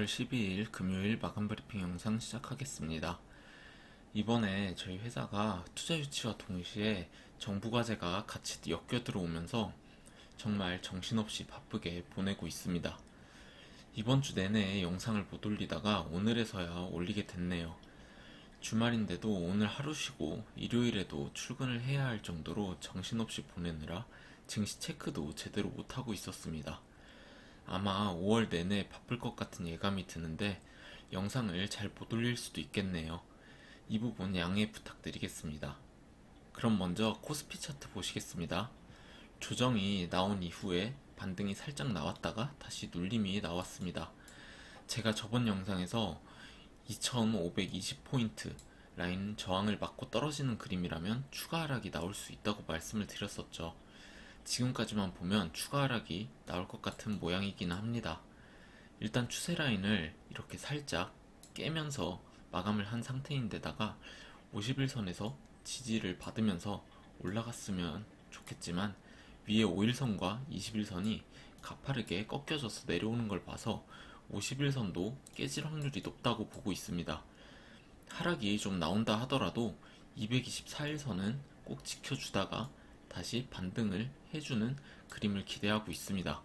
5월 12일 금요일 마감 브리핑 영상 시작하겠습니다. 이번에 저희 회사가 투자 유치와 동시에 정부 과제가 같이 엮여 들어오면서 정말 정신없이 바쁘게 보내고 있습니다. 이번 주 내내 영상을 못 올리다가 오늘에서야 올리게 됐네요. 주말인데도 오늘 하루 쉬고 일요일에도 출근을 해야 할 정도로 정신없이 보내느라 증시 체크도 제대로 못하고 있었습니다. 아마 5월 내내 바쁠 것 같은 예감이 드는데 영상을 잘 못 올릴 수도 있겠네요. 이 부분 양해 부탁드리겠습니다. 그럼 먼저 코스피 차트 보시겠습니다. 조정이 나온 이후에 반등이 살짝 나왔다가 다시 눌림이 나왔습니다. 제가 저번 영상에서 2520포인트 라인 저항을 맞고 떨어지는 그림이라면 추가 하락이 나올 수 있다고 말씀을 드렸었죠. 지금까지만 보면 추가 하락이 나올 것 같은 모양이긴 합니다. 일단 추세 라인을 이렇게 살짝 깨면서 마감을 한 상태인데다가 51선에서 지지를 받으면서 올라갔으면 좋겠지만 위에 5일선과 21선이 가파르게 꺾여져서 내려오는 걸 봐서 51선도 깨질 확률이 높다고 보고 있습니다. 하락이 좀 나온다 하더라도 224일선은 꼭 지켜주다가 다시 반등을 해주는 그림을 기대하고 있습니다.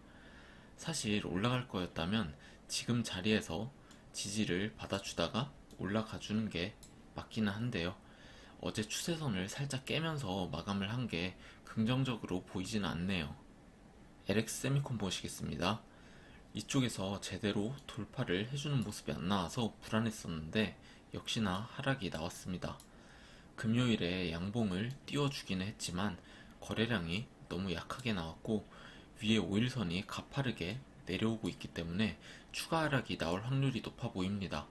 사실 올라갈 거였다면 지금 자리에서 지지를 받아주다가 올라가주는 게 맞기는 한데요. 어제 추세선을 살짝 깨면서 마감을 한 게 긍정적으로 보이지는 않네요. LX 세미콘 보시겠습니다. 이쪽에서 제대로 돌파를 해주는 모습이 안 나와서 불안했었는데 역시나 하락이 나왔습니다. 금요일에 양봉을 띄워주기는 했지만 거래량이 너무 약하게 나왔고 위에 5일선이 가파르게 내려오고 있기 때문에 추가 하락이 나올 확률이 높아 보입니다.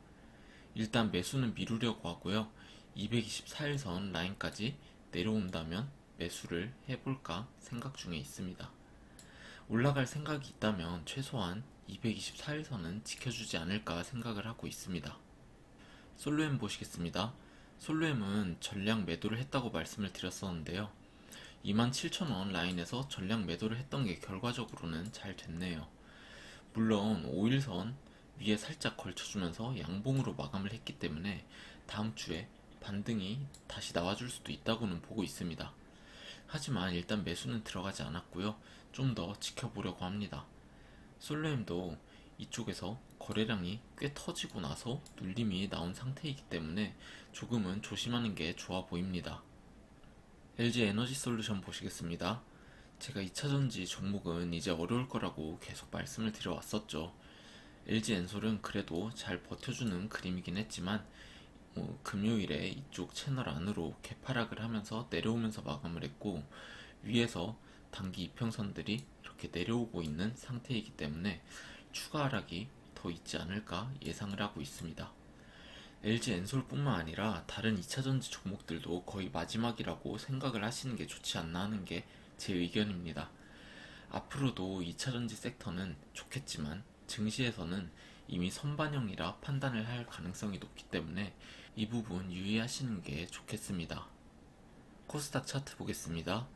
일단 매수는 미루려고 하고요. 224일선 라인까지 내려온다면 매수를 해볼까 생각 중에 있습니다. 올라갈 생각이 있다면 최소한 224일선은 지켜주지 않을까 생각을 하고 있습니다. 솔로엠 보시겠습니다. 솔로엠은 전량 매도를 했다고 말씀을 드렸었는데요. 27,000원 라인에서 전량 매도를 했던 게 결과적으로는 잘 됐네요. 물론 5일선 위에 살짝 걸쳐주면서 양봉으로 마감을 했기 때문에 다음 주에 반등이 다시 나와줄 수도 있다고는 보고 있습니다. 하지만 일단 매수는 들어가지 않았고요. 좀 더 지켜보려고 합니다. 솔로엠도 이쪽에서 거래량이 꽤 터지고 나서 눌림이 나온 상태이기 때문에 조금은 조심하는 게 좋아 보입니다. LG 에너지 솔루션 보시겠습니다. 제가 2차전지 종목은 이제 어려울 거라고 계속 말씀을 드려왔었죠. LG 엔솔은 그래도 잘 버텨주는 그림이긴 했지만 금요일에 이쪽 채널 안으로 개파락을 하면서 내려오면서 마감을 했고 위에서 단기 이평선들이 이렇게 내려오고 있는 상태이기 때문에 추가 하락이 더 있지 않을까 예상을 하고 있습니다. LG 엔솔뿐만 아니라 다른 2차전지 종목들도 거의 마지막이라고 생각을 하시는 게 좋지 않나 하는 게 제 의견입니다. 앞으로도 2차전지 섹터는 좋겠지만 증시에서는 이미 선반영이라 판단을 할 가능성이 높기 때문에 이 부분 유의하시는 게 좋겠습니다. 코스닥 차트 보겠습니다.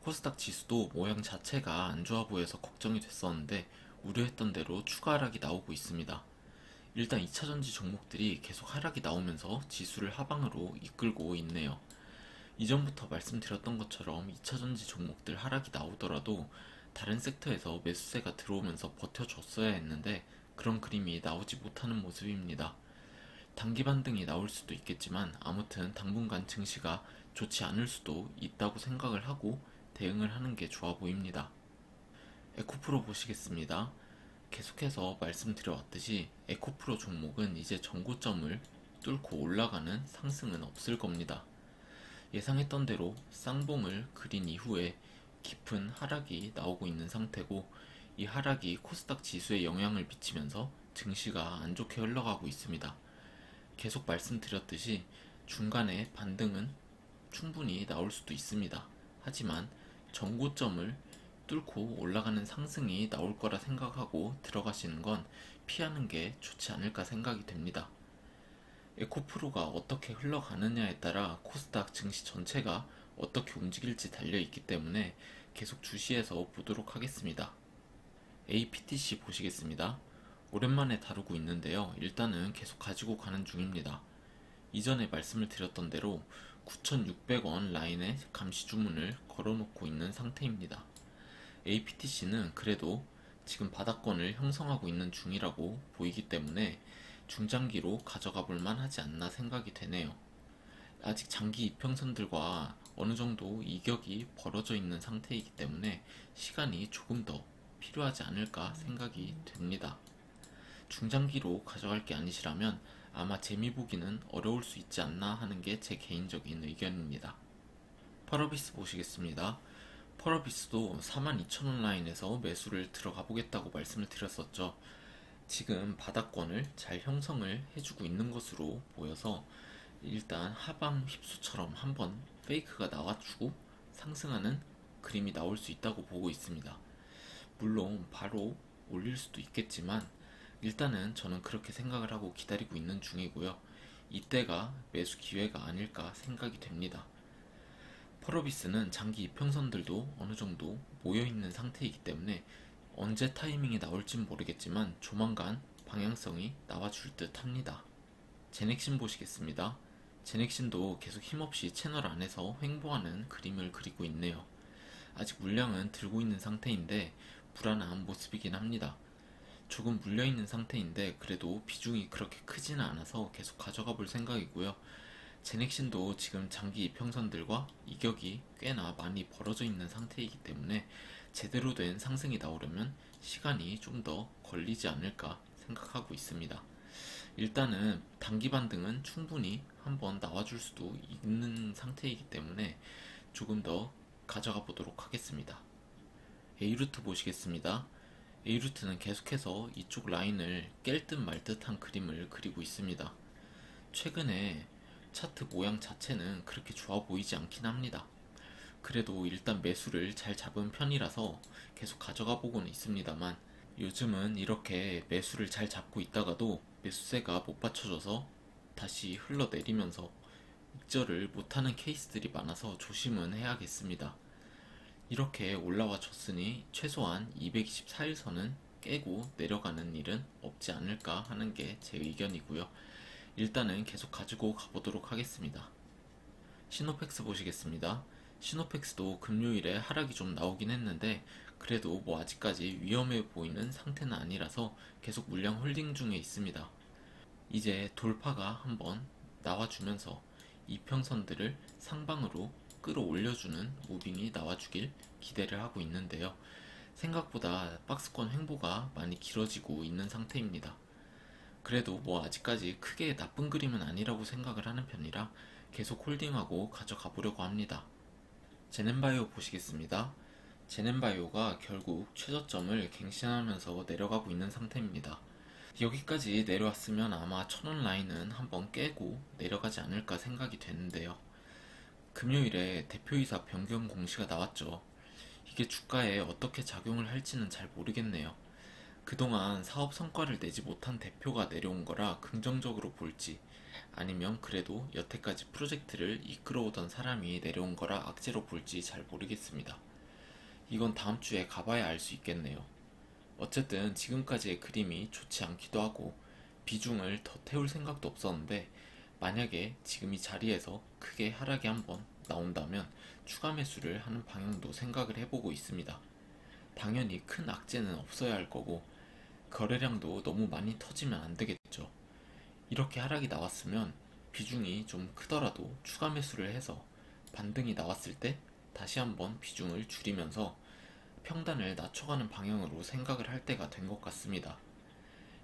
코스닥 지수도 모양 자체가 안 좋아 보여서 걱정이 됐었는데 우려했던 대로 추가 하락이 나오고 있습니다. 일단 2차전지 종목들이 계속 하락이 나오면서 지수를 하방으로 이끌고 있네요. 이전부터 말씀드렸던 것처럼 2차전지 종목들 하락이 나오더라도 다른 섹터에서 매수세가 들어오면서 버텨줬어야 했는데 그런 그림이 나오지 못하는 모습입니다. 단기 반등이 나올 수도 있겠지만 아무튼 당분간 증시가 좋지 않을 수도 있다고 생각을 하고 대응을 하는 게 좋아 보입니다. 에코프로 보시겠습니다. 계속해서 말씀드려왔듯이 에코프로 종목은 이제 전고점을 뚫고 올라가는 상승은 없을 겁니다. 예상했던 대로 쌍봉을 그린 이후에 깊은 하락이 나오고 있는 상태고 이 하락이 코스닥 지수에 영향을 미치면서 증시가 안 좋게 흘러가고 있습니다. 계속 말씀드렸듯이 중간에 반등은 충분히 나올 수도 있습니다. 하지만 전고점을 뚫고 올라가는 상승이 나올 거라 생각하고 들어가시는 건 피하는 게 좋지 않을까 생각이 됩니다. 에코프로가 어떻게 흘러가느냐에 따라 코스닥 증시 전체가 어떻게 움직일지 달려있기 때문에 계속 주시해서 보도록 하겠습니다. APTC 보시겠습니다. 오랜만에 다루고 있는데요. 일단은 계속 가지고 가는 중입니다. 이전에 말씀을 드렸던 대로 9,600원 라인에 감시 주문을 걸어놓고 있는 상태입니다. APTC는 그래도 지금 바닥권을 형성하고 있는 중이라고 보이기 때문에 중장기로 가져가 볼 만하지 않나 생각이 되네요. 아직 장기 이평선들과 어느 정도 이격이 벌어져 있는 상태이기 때문에 시간이 조금 더 필요하지 않을까 생각이 됩니다. 중장기로 가져갈 게 아니시라면 아마 재미 보기는 어려울 수 있지 않나 하는 게 제 개인적인 의견입니다. 펄어비스 보시겠습니다. 펄어비스도 42,000원 라인에서 매수를 들어가 보겠다고 말씀을 드렸었죠. 지금 바닥권을 잘 형성을 해주고 있는 것으로 보여서 일단 하방 휩수처럼 한번 페이크가 나와주고 상승하는 그림이 나올 수 있다고 보고 있습니다. 물론 바로 올릴 수도 있겠지만 일단은 저는 그렇게 생각을 하고 기다리고 있는 중이고요. 이때가 매수 기회가 아닐까 생각이 됩니다. 펄어비스는 장기 이평선들도 어느 정도 모여있는 상태이기 때문에 언제 타이밍이 나올진 모르겠지만 조만간 방향성이 나와줄 듯 합니다. 제넥신 보시겠습니다. 제넥신도 계속 힘없이 채널 안에서 횡보하는 그림을 그리고 있네요. 아직 물량은 들고 있는 상태인데 불안한 모습이긴 합니다. 조금 물려있는 상태인데 그래도 비중이 그렇게 크지는 않아서 계속 가져가 볼 생각이고요. 제넥신도 지금 장기 이평선들과 이격이 꽤나 많이 벌어져 있는 상태이기 때문에 제대로 된 상승이 나오려면 시간이 좀 더 걸리지 않을까 생각하고 있습니다. 일단은 단기 반등은 충분히 한번 나와줄 수도 있는 상태이기 때문에 조금 더 가져가 보도록 하겠습니다. A루트 보시겠습니다. A루트는 계속해서 이쪽 라인을 깰 듯 말 듯한 그림을 그리고 있습니다. 최근에 차트 모양 자체는 그렇게 좋아 보이지 않긴 합니다. 그래도 일단 매수를 잘 잡은 편이라서 계속 가져가 보고는 있습니다만 요즘은 이렇게 매수를 잘 잡고 있다가도 매수세가 못 받쳐줘서 다시 흘러내리면서 익절을 못하는 케이스들이 많아서 조심은 해야겠습니다. 이렇게 올라와 줬으니 최소한 224일선은 깨고 내려가는 일은 없지 않을까 하는 게 제 의견이고요. 일단은 계속 가지고 가보도록 하겠습니다. 시노펙스 보시겠습니다. 시노펙스도 금요일에 하락이 좀 나오긴 했는데 그래도 뭐 아직까지 위험해 보이는 상태는 아니라서 계속 물량 홀딩 중에 있습니다. 이제 돌파가 한번 나와주면서 이평선들을 상방으로 끌어올려주는 무빙이 나와주길 기대를 하고 있는데요. 생각보다 박스권 횡보가 많이 길어지고 있는 상태입니다. 그래도 뭐 아직까지 크게 나쁜 그림은 아니라고 생각을 하는 편이라 계속 홀딩하고 가져가 보려고 합니다. 제넨바이오 보시겠습니다. 제넨바이오가 결국 최저점을 갱신하면서 내려가고 있는 상태입니다. 여기까지 내려왔으면 아마 1000원 라인은 한번 깨고 내려가지 않을까 생각이 되는데요. 금요일에 대표이사 변경 공시가 나왔죠. 이게 주가에 어떻게 작용을 할지는 잘 모르겠네요. 그동안 사업 성과를 내지 못한 대표가 내려온 거라 긍정적으로 볼지 아니면 그래도 여태까지 프로젝트를 이끌어오던 사람이 내려온 거라 악재로 볼지 잘 모르겠습니다. 이건 다음 주에 가봐야 알 수 있겠네요. 어쨌든 지금까지의 그림이 좋지 않기도 하고 비중을 더 태울 생각도 없었는데 만약에 지금 이 자리에서 크게 하락이 한번 나온다면 추가 매수를 하는 방향도 생각을 해보고 있습니다. 당연히 큰 악재는 없어야 할 거고 거래량도 너무 많이 터지면 안 되겠죠. 이렇게 하락이 나왔으면 비중이 좀 크더라도 추가 매수를 해서 반등이 나왔을 때 다시 한번 비중을 줄이면서 평단을 낮춰가는 방향으로 생각을 할 때가 된 것 같습니다.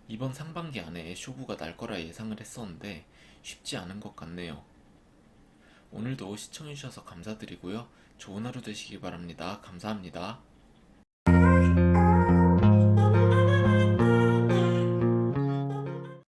이번 상반기 안에 쇼부가 날 거라 예상을 했었는데 쉽지 않은 것 같네요. 오늘도 시청해주셔서 감사드리고요. 좋은 하루 되시기 바랍니다. 감사합니다.